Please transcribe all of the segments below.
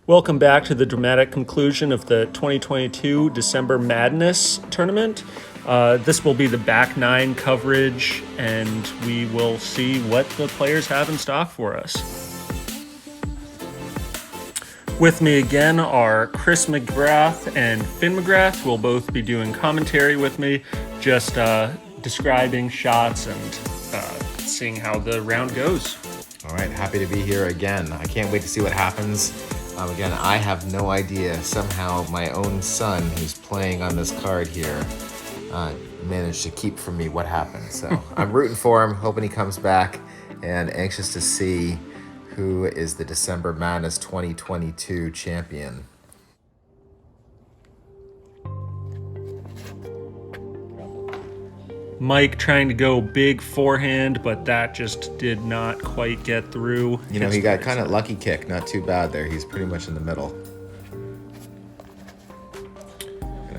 Welcome back to the dramatic conclusion of the 2022 December Madness tournament. This will be the back nine coverage, and we will see what the players have in stock for us. With me again are Chris McGrath and Finn McGrath, who will both be doing commentary with me, just describing shots and seeing how the round goes. All right, happy to be here again. I can't wait to see what happens. Again, I have no idea. Somehow my own son, who's playing on this card here, managed to keep from me what happened. So I'm rooting for him, hoping he comes back, and anxious to see who is the December Madness 2022 champion. Mike trying to go big forehand, but that just did not quite get through. You know, he got kind of lucky kick, not too bad there. He's pretty much in the middle.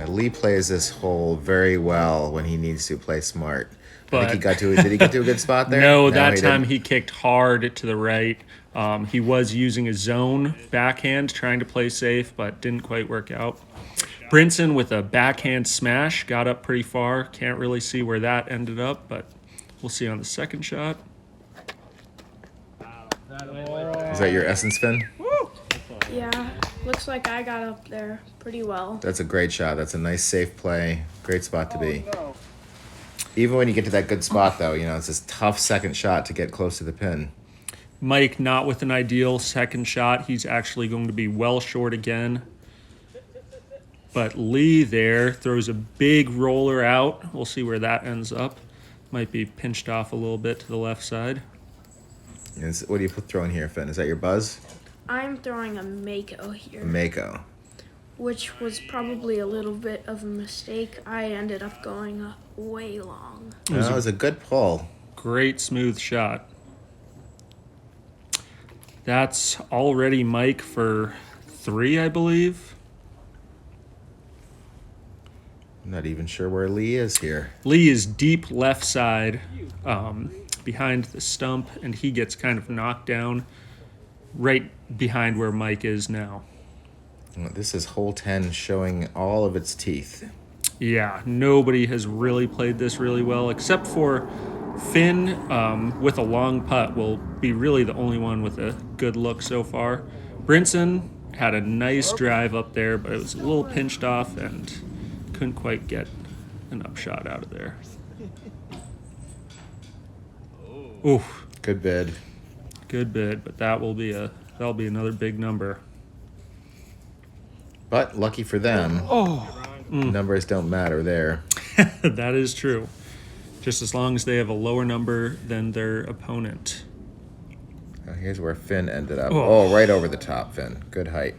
Lee plays this hole very well when he needs to play smart. But I think did he get to a good spot there? No, that time he kicked hard to the right. He was using a zone backhand, trying to play safe, but didn't quite work out. Brinson with a backhand smash, got up pretty far. Can't really see where that ended up, but we'll see on the second shot. Is that your essence, Finn? Yeah, looks like I got up there pretty well. That's a great shot. That's a nice, safe play. Great spot to be. Even when you get to that good spot, though, you know, it's this tough second shot to get close to the pin. Mike not with an ideal second shot. He's actually going to be well short again. But Lee there throws a big roller out. We'll see where that ends up. Might be pinched off a little bit to the left side. What do you throwing here, Finn? Is that your buzz? I'm throwing a Mako here. A Mako. Which was probably a little bit of a mistake. I ended up going way long. That was a good pull. Great smooth shot. That's already Mike for 3, I believe. I'm not even sure where Lee is here. Lee is deep left side behind the stump, and he gets kind of knocked down right behind where Mike is now. This is hole 10 showing all of its teeth. Yeah, nobody has really played this really well, except for Finn with a long putt will be really the only one with a good look so far. Brinson had a nice drive up there, but it was a little pinched off and couldn't quite get an upshot out of there. Oof. Good bid. Good bid, but that'll be another big number. But lucky for them, numbers don't matter there. That is true. Just as long as they have a lower number than their opponent. Here's where Finn ended up. Oh, right over the top, Finn. Good height.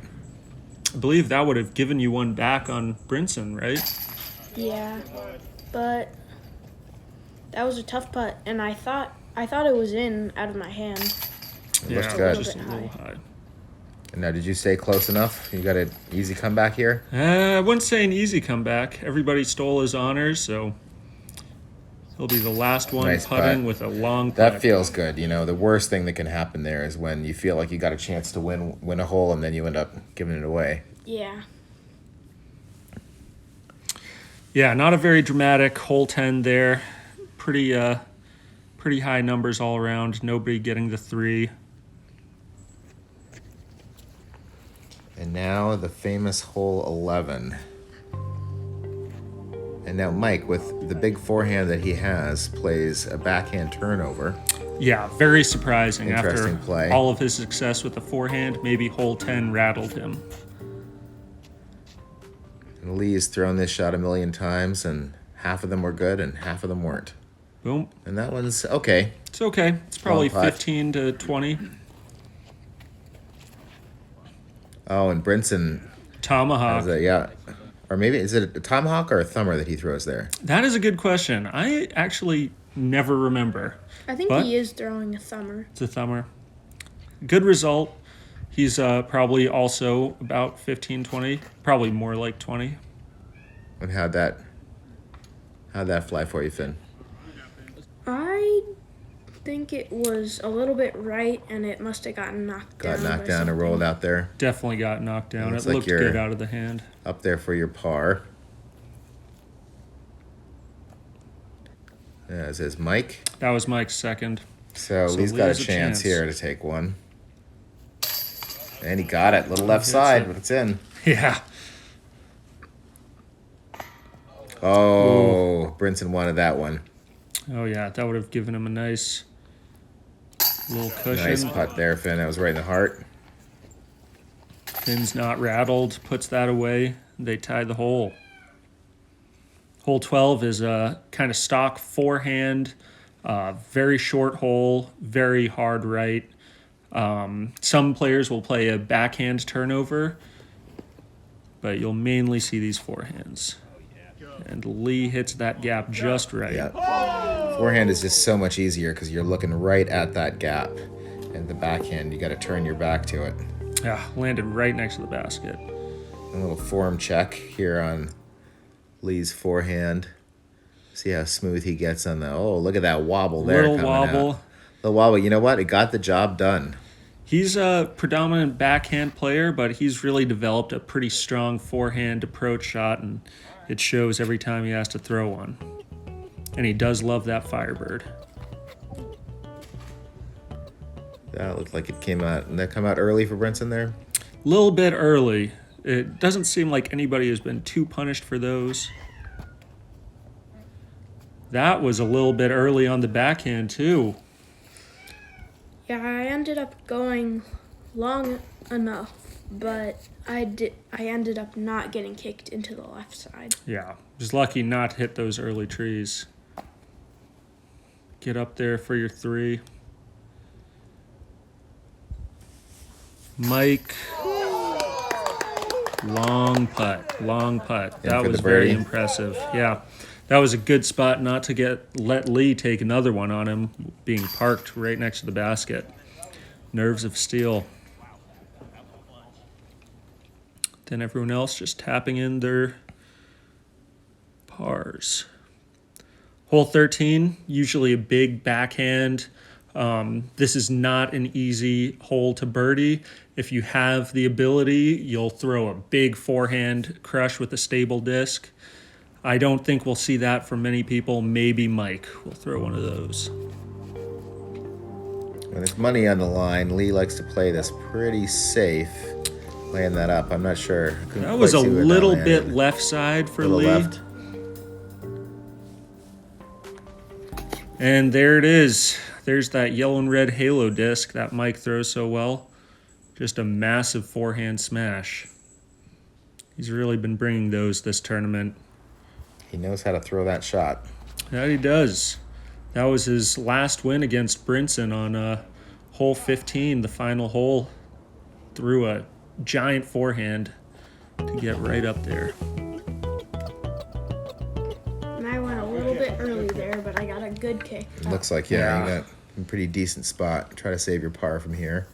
I believe that would have given you one back on Brinson, right? Yeah, but that was a tough putt, and I thought it was in out of my hand. Yeah, looks good. Just a little high. And now, did you stay close enough? You got an easy comeback here? I wouldn't say an easy comeback. Everybody stole his honors, so he'll be the last one Nice putting putt. with a long putt. That feels good. You know, the worst thing that can happen there is when you feel like you got a chance to win a hole and then you end up giving it away. Yeah. Yeah, not a very dramatic hole 10 there. Pretty high numbers all around. Nobody getting the 3. And now the famous hole 11. And now Mike, with the big forehand that he has, plays a backhand turnover. Yeah, very surprising. Interesting After play. all of his success with the forehand, maybe hole 10 rattled him. And Lee's thrown this shot a million times, and half of them were good and half of them weren't. Boom. And that one's okay. It's okay. It's probably Long putt. 15 to 20. Oh, and Brinson Tomahawk. yeah. Or maybe, is it a tomahawk or a thumber that he throws there? That is a good question. I actually never remember. I think But he is throwing a thumber. it's a thumber. Good result. He's probably also about 15, 20. Probably more like 20. And how'd that fly for you, Finn? I think it was a little bit right, and it must have gotten knocked down. Got knocked by down and something. rolled out there. Definitely got knocked down. Looks It like looked you're- good out of the hand. Up there for your par. Yeah, it says Mike. That was Mike's second. So So Lee's Lee got a has a chance chance. here to take one. And he got it. Little left Hits side, it. but it's in. Yeah. Oh, Brinson wanted that one. Oh, yeah. That would have given him a nice little cushion. Nice putt there, Finn. That was right in the heart. Finn's not rattled. Puts that away. They tie the hole. Hole 12 is a kind of stock forehand. Very short hole. Very hard right. Some players will play a backhand turnover, but you'll mainly see these forehands. And Lee hits that gap just right. Yeah. Forehand is just so much easier because you're looking right at that gap. And the backhand, you got to turn your back to it. Yeah, landed right next to the basket. A little form check here on Lee's forehand. See how smooth he gets on the. Oh, look at that wobble there. Little coming wobble. out. The wobble. You know what? It got the job done. He's a predominant backhand player, but he's really developed a pretty strong forehand approach shot, and it shows every time he has to throw one. And he does love that Firebird. That looked like it came out. Did that come out early for Brinson there? A little bit early. It doesn't seem like anybody has been too punished for those. That was a little bit early on the backhand, too. Yeah, I ended up going long enough, but I ended up not getting kicked into the left side. Yeah, just lucky not to hit those early trees. Get up there for your three. Mike. Long putt. In That for was the very birdie. impressive. Yeah. That was a good spot not to let Lee take another one on him, being parked right next to the basket. Nerves of steel. Then everyone else just tapping in their pars. Hole 13, usually a big backhand. This is not an easy hole to birdie. If you have the ability, you'll throw a big forehand crush with a stable disc. I don't think we'll see that from many people. Maybe Mike will throw one of those. When there's money on the line, Lee likes to play this pretty safe. Laying that up, I'm not sure. Couldn't That was a quite see where that little landed. bit left side for Little Lee. left. And there it is. There's that yellow and red halo disc that Mike throws so well. Just a massive forehand smash. He's really been bringing those this tournament. He knows how to throw that shot. That he does. That was his last win against Brinson on hole 15, the final hole. Threw a giant forehand to get right up there. And I went a little bit early there, but I got a good kick. It looks like, Yeah. you got a pretty decent spot. Try to save your par from here.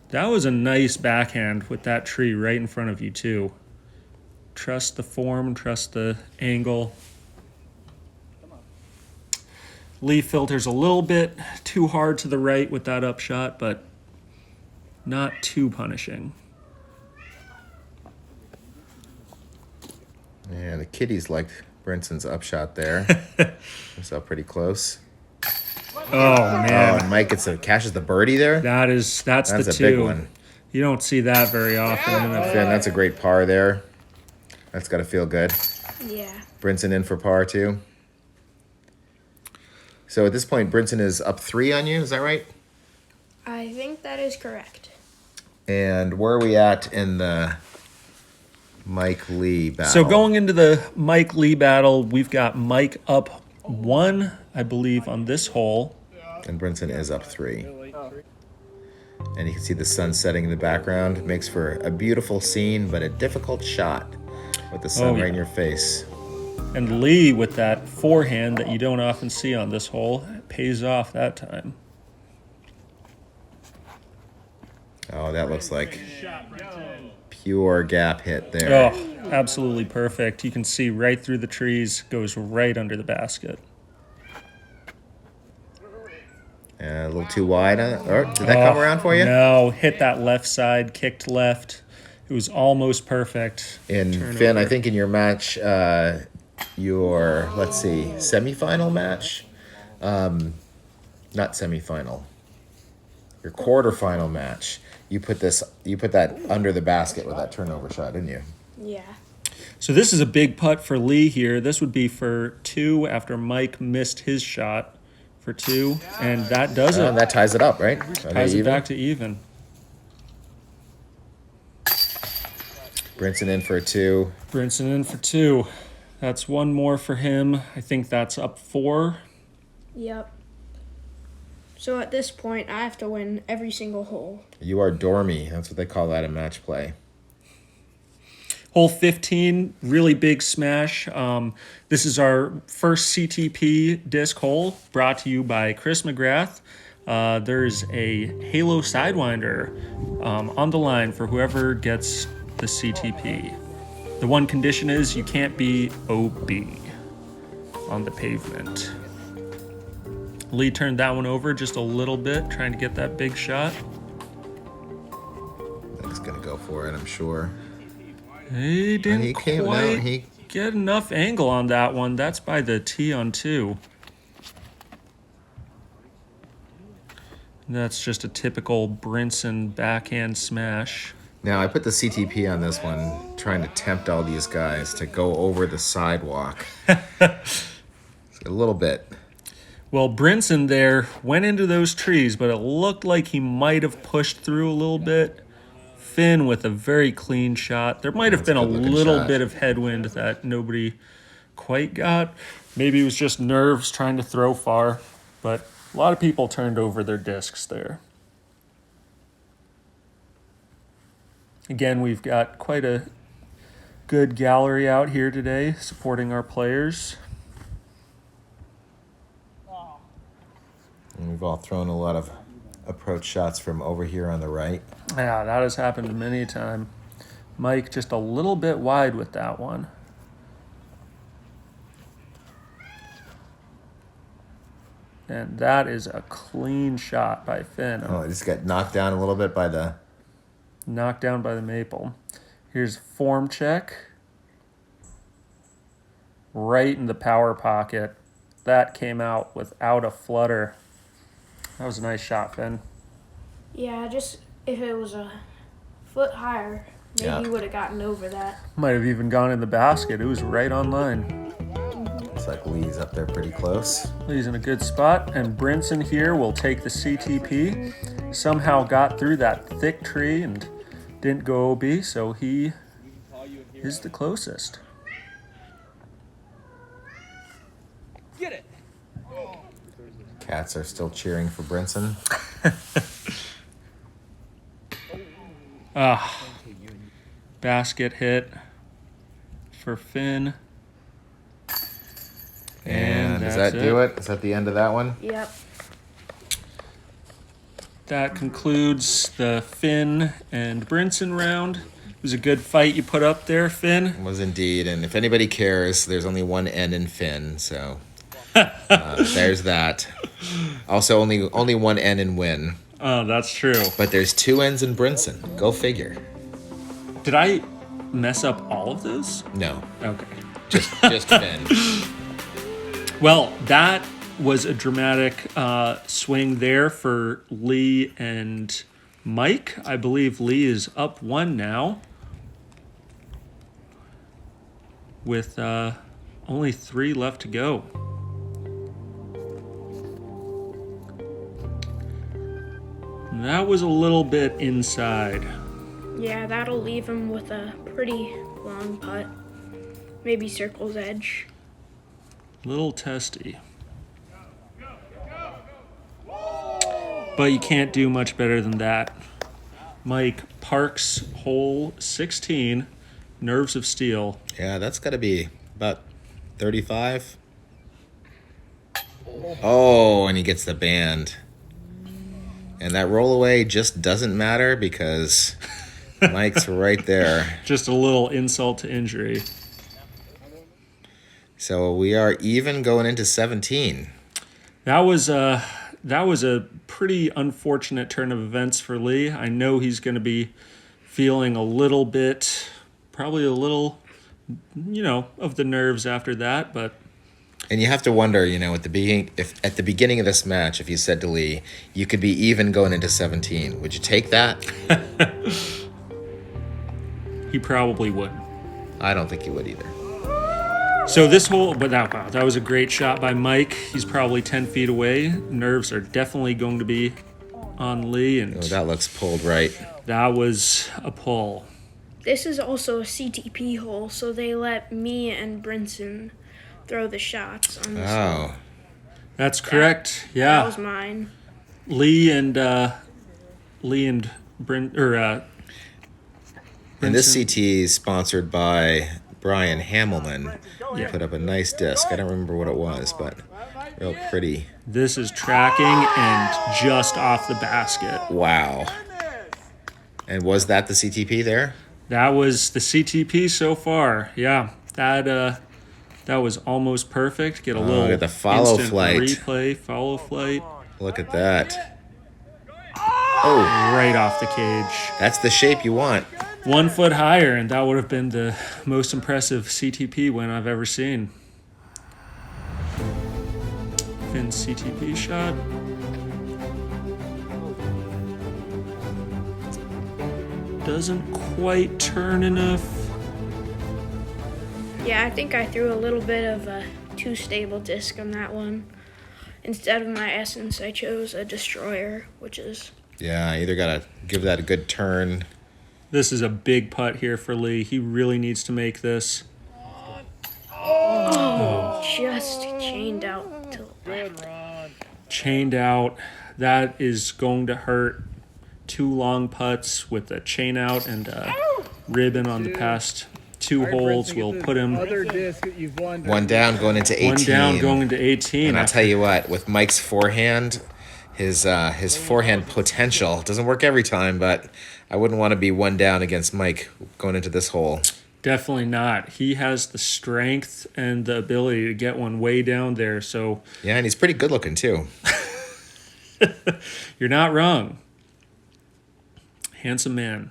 That was a nice backhand with that tree right in front of you, too. Trust the form, trust the angle. Lee filters a little bit too hard to the right with that upshot, but not too punishing. Yeah, the kiddies liked Brinson's upshot there. It's up pretty close. Oh, Oh, man. and Mike catches the birdie there. That's That's the a two. big one. You don't see that very often. Finn, that's a great par there. That's got to feel good. Yeah. Brinson in for par too. So at this point, Brinson is up 3 on you. Is that right? I think that is correct. And where are we at in the Mike Lee battle? So going into the Mike Lee battle, we've got Mike up 1, I believe, on this hole. And Brinson is up 3. And you can see the sun setting in the background. It makes for a beautiful scene, but a difficult shot with the sun Oh, yeah. right in your face. And Lee with that forehand that you don't often see on this hole pays off that time. Oh, that looks like pure gap hit there. Oh, absolutely perfect. You can see right through the trees, goes right under the basket. A little too wide. Or did that come around for you? No, hit that left side, kicked left. It was almost perfect. And Turnover. Finn, I think in your match, your, let's see, semifinal match? Not semifinal. Your quarterfinal match. You put that under the basket with that turnover shot, didn't you? Yeah. So this is a big putt for Lee here. This would be for 2 after Mike missed his shot for 2, and that does it. That ties it up, right? Ties it back to even. Brinson in for a 2. Brinson in for 2. That's one more for him. I think that's up 4. Yep. So at this point, I have to win every single hole. You are dormy. That's what they call that in match play. Hole 15, really big smash. This is our first CTP disc hole, brought to you by Chris McGrath. There's a Halo Sidewinder on the line for whoever gets the CTP. The one condition is you can't be OB on the pavement. Lee turned that one over just a little bit, trying to get that big shot. He's going to go for it, I'm sure. He didn't quite get enough angle on that one. That's by the tee on 2. That's just a typical Brinson backhand smash. Now, I put the CTP on this one, trying to tempt all these guys to go over the sidewalk. A little bit. Well, Brinson there went into those trees, but it looked like he might have pushed through a little bit. Finn with a very clean shot. There might have been a little bit of headwind that nobody quite got. Maybe it was just nerves trying to throw far, but a lot of people turned over their discs there. Again, we've got quite a good gallery out here today supporting our players. And we've all thrown a lot of approach shots from over here on the right. Yeah, that has happened many a time. Mike just a little bit wide with that one. And that is a clean shot by Finn. Oh, it just got knocked down a little bit by the... Knocked down by the maple. Here's form check. Right in the power pocket. That came out without a flutter. That was a nice shot, Finn. Yeah, just if it was a foot higher, maybe you would have gotten over that. Might have even gone in the basket. It was right on line. Looks like Lee's up there pretty close. Lee's in a good spot, and Brinson here will take the CTP. Somehow got through that thick tree and didn't go OB, so he is the closest. Get it. Cats are still cheering for Brinson. Basket hit for Finn. And does that's that do it? Is that the end of that one? Yep. That concludes the Finn and Brinson round. It was a good fight you put up there, Finn. It was indeed. And if anybody cares, there's only one N in Finn, so there's that. Also, only one N in Win. Oh, that's true. But there's 2 N's in Brinson. Go figure. Did I mess up all of those? No, Okay. just Finn. Well, that was a dramatic swing there for Lee and Mike. I believe Lee is up 1 now with only 3 left to go. And that was a little bit inside. Yeah, that'll leave him with a pretty long putt. Maybe circle's edge. Little testy. But you can't do much better than that. Mike parks hole 16, Nerves of Steel. Yeah, that's got to be about 35. Oh, and he gets the band. And that roll away just doesn't matter because Mike's right there. Just a little insult to injury. So we are even going into 17. That was that was a pretty unfortunate turn of events for Lee. I know he's going to be feeling a little bit, probably a little, of the nerves after that, but And you have to wonder, at the beginning of this match, if you said to Lee, you could be even going into 17, would you take that? he probably would. I don't think you would either. So that was a great shot by Mike. He's probably 10 feet away. Nerves are definitely going to be on Lee, and Oh, that looks pulled right. that was a pull. This is also a CTP hole, so they let me and Brinson throw the shots on this hole. Oh, That's correct. That Yeah, was mine. Lee and Brent and this Brinson. CT is sponsored by Brian Hamelman. He Yeah. put up a nice disc. I don't remember what it was, but real pretty. This is tracking and just off the basket. Wow. And was that the CTP there? That was the CTP so far. Yeah, that was almost perfect. Get a little look at the follow instant flight. replay, follow flight, Look at that. Oh, right off the cage. that's the shape you want. 1 foot higher, and that would have been the most impressive CTP win I've ever seen. Finn's CTP shot. Doesn't quite turn enough. Yeah, I think I threw a little bit of a too stable disc on that one. Instead of my Essence, I chose a Destroyer, which is... Yeah, either got to give that a good turn. This is a big putt here for Lee. He really needs to make this. just chained out to the left. Chained out. That is going to hurt. 2 long putts with a chain out and a ribbon on the past 2 holes will put him Other disc that you've won. One down going into 18. 1 down going into 18. And I'll tell you what, with Mike's forehand, his forehand potential doesn't work every time, but I wouldn't want to be 1 down against Mike going into this hole. Definitely not. He has the strength and the ability to get one way down there, so Yeah, and he's pretty good looking too. you're not wrong. Handsome man.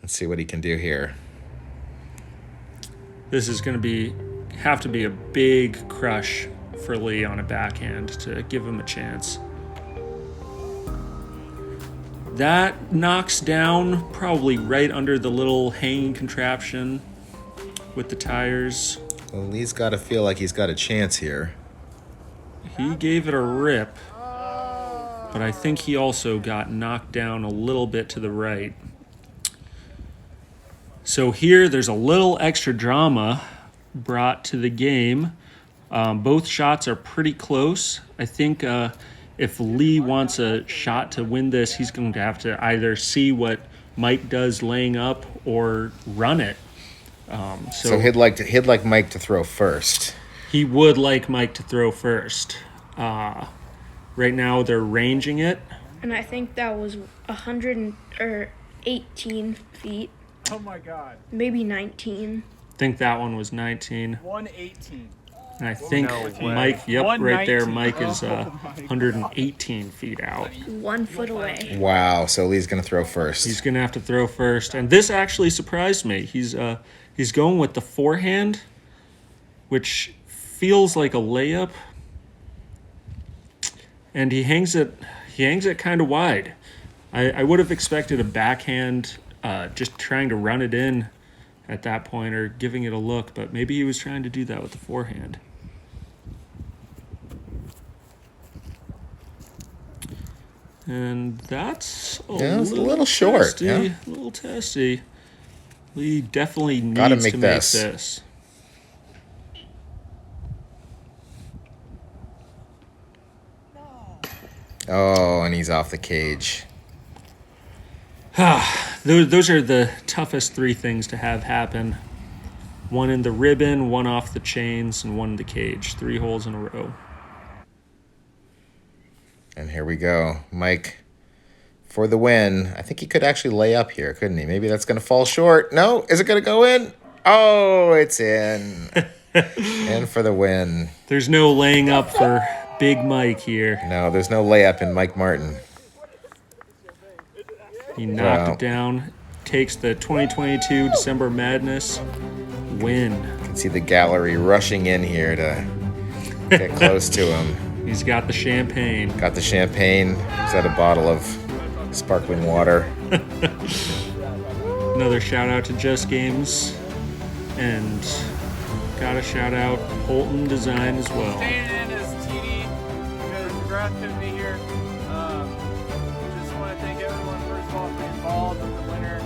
Let's see what he can do here. This is going to have to be a big crush for Lee on a backhand to give him a chance. That knocks down probably right under the little hanging contraption with the tires. Well, Lee's got to feel like he's got a chance here. He gave it a rip, but I think he also got knocked down a little bit to the right. So here, there's a little extra drama brought to the game. Both shots are pretty close. I think if Lee wants a shot to win this, he's going to have to either see what Mike does laying up or run it. So he'd like Mike to throw first. He would like Mike to throw first. Right now, they're ranging it. And I think that was 118 feet, Oh my God. maybe 19. I think that one was 19. 118. And I think No way. Mike, right there, 119. Mike is Oh my 118 feet out. 1 foot away. Wow, so Lee's going to throw first. He's going to have to throw first. And this actually surprised me. He's going with the forehand, which feels like a layup. And he hangs it kind of wide. I would have expected a backhand, just trying to run it in at that point or giving it a look, but maybe he was trying to do that with the forehand. And that's it's a little short, testy, yeah. a little testy. Lee definitely needs Gotta to make make this. this. Oh, and he's off the cage. Those are the toughest 3 things to have happen. 1 in the ribbon, 1 off the chains, and 1 in the cage. 3 holes in a row. And here we go. Mike for the win. I think he could actually lay up here, couldn't he? Maybe that's going to fall short. No, is it going to go in? Oh, it's in. And for the win. There's no laying up for Big Mike here. No, there's no layup in Mike Martin. He knocked Wow. it down, takes the 2022 December Madness win. You can see the gallery rushing in here to get close to him. He's got the champagne. Got the champagne. He's got a bottle of sparkling water. Another shout out to Just Games, and gotta shout out Holton Design as well. Staying in as TD because McGrath couldn't be here. Just want to thank everyone first of all for being involved with the winter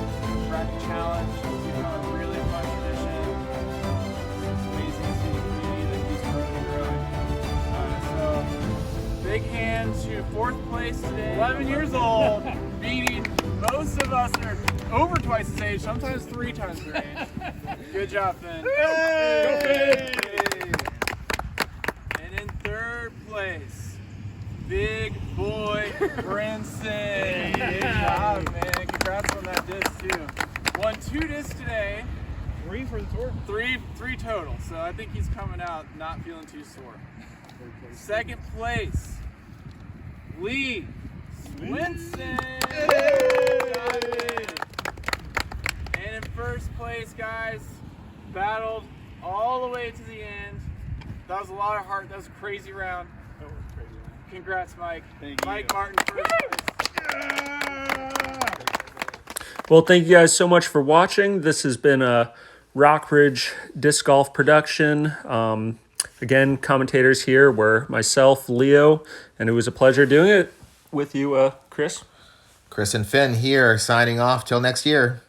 bracket challenge. It's become a really fun tradition. It's amazing to see the community that keeps growing and growing. So big hand to fourth place today. 11 years old, beating most of us that are over twice his age, sometimes 3 times their age. Good job, Finn. Hey! And in third place, big boy Brinson. Good job, man. Congrats on that disc too. Won 2 discs today. 3 for the tour. Three total. So I think he's coming out not feeling too sore. Second place, Lee Swinson. And in first place, guys, battled all the way to the end. That was a lot of heart. That was a crazy round. That was crazy. Congrats, Mike. Thank Mike you. Martin, first place. Well, thank you guys so much for watching. This has been a Rockridge Disc Golf production. Again, commentators here were myself, Leo, and it was a pleasure doing it with you, Chris. Chris and Finn here signing off till next year.